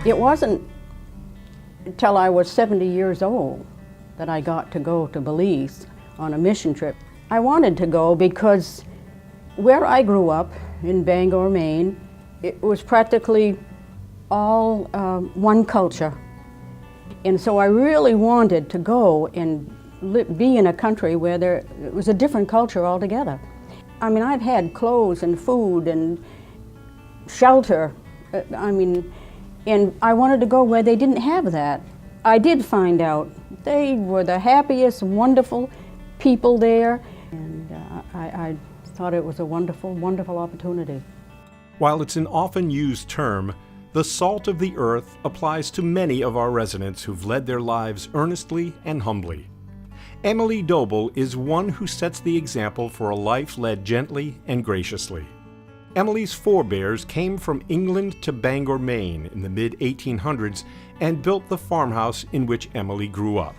It wasn't until I was 70 years old that I got to go to Belize on a mission trip. I wanted to go because where I grew up in Bangor, Maine, it was practically all one culture. And so I really wanted to go and be in a country where it was a different culture altogether. I mean, I've had clothes and food and shelter, and I wanted to go where they didn't have that. I did find out they were the happiest, wonderful people there, and I thought it was a wonderful, wonderful opportunity. While it's an often used term, the salt of the earth applies to many of our residents who've led their lives earnestly and humbly. Emily Doble is one who sets the example for a life led gently and graciously. Emily's forebears came from England to Bangor, Maine in the mid-1800s and built the farmhouse in which Emily grew up.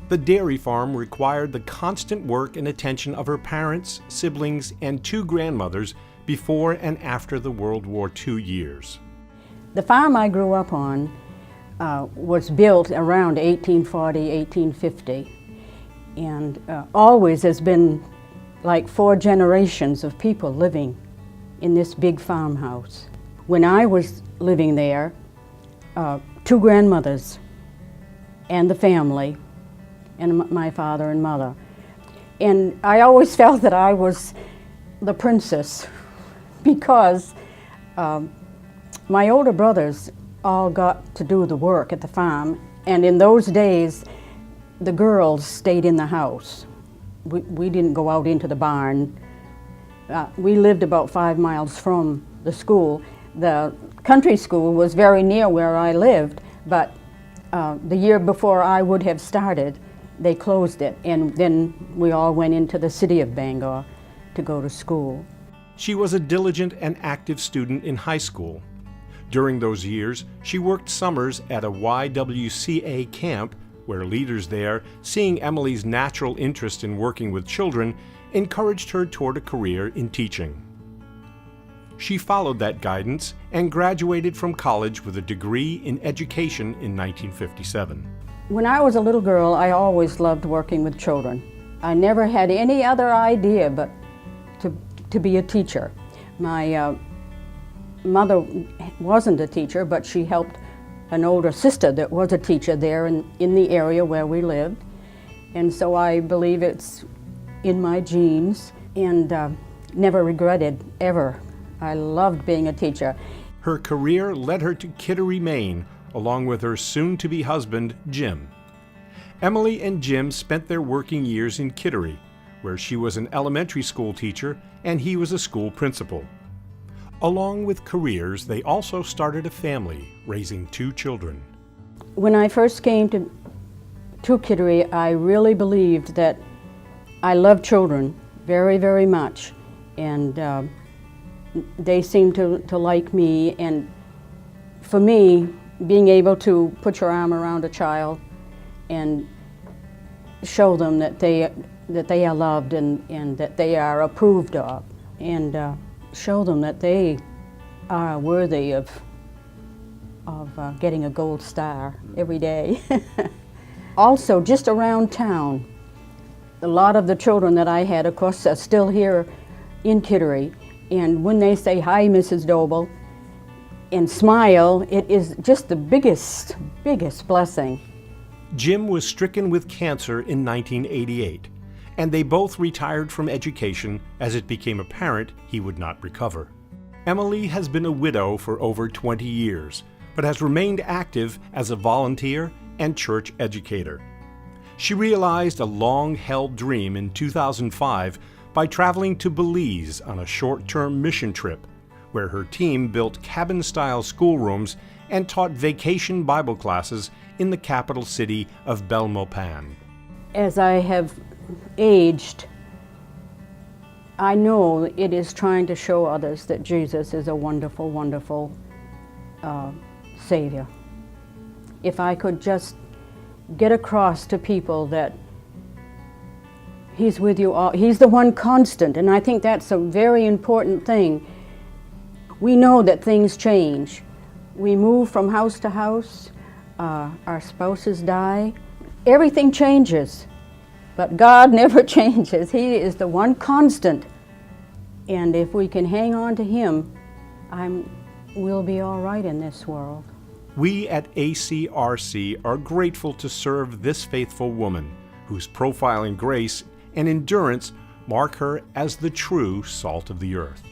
The dairy farm required the constant work and attention of her parents, siblings, and 2 grandmothers before and after the World War II years. The farm I grew up on was built around 1840, 1850, and always has been like 4 generations of people living in this big farmhouse. When I was living there, 2 grandmothers and the family, and my father and mother. And I always felt that I was the princess because my older brothers all got to do the work at the farm, and in those days the girls stayed in the house. We didn't go out into the barn. We lived about 5 miles from the school. The country school was very near where I lived, but the year before I would have started, they closed it, and then we all went into the city of Bangor to go to school. She was a diligent and active student in high school. During those years, she worked summers at a YWCA camp where leaders there, seeing Emily's natural interest in working with children, encouraged her toward a career in teaching. She followed that guidance and graduated from college with a degree in education in 1957. When I was a little girl, I always loved working with children. I never had any other idea but to be a teacher. My mother wasn't a teacher, but she helped an older sister that was a teacher there in the area where we lived. And so I believe it's in my genes, and never regretted, ever. I loved being a teacher. Her career led her to Kittery, Maine, along with her soon-to-be husband, Jim. Emily and Jim spent their working years in Kittery, where she was an elementary school teacher and he was a school principal. Along with careers, they also started a family, raising 2 children. When I first came to Kittery, I really believed that I love children very, very much, and they seemed to like me. And for me, being able to put your arm around a child and show them that they are loved and that they are approved of, and show them that they are worthy of getting a gold star every day. Also, just around town, a lot of the children that I had, of course, are still here in Kittery, and when they say, "Hi, Mrs. Doble," and smile, it is just the biggest blessing. Jim was stricken with cancer in 1988, and they both retired from education as it became apparent he would not recover. Emily has been a widow for over 20 years, but has remained active as a volunteer and church educator. She realized a long-held dream in 2005 by traveling to Belize on a short-term mission trip, where her team built cabin-style schoolrooms and taught vacation Bible classes in the capital city of Belmopan. As I have aged, I know it is trying to show others that Jesus is a wonderful, wonderful Savior. If I could just get across to people that He's with you all, He's the one constant, and I think that's a very important thing. We know that things change. We move from house to house. Our spouses die. Everything changes. But God never changes. He is the one constant. And if we can hang on to Him, we'll be all right in this world. We at ACRC are grateful to serve this faithful woman, whose profile in grace and endurance mark her as the true salt of the earth.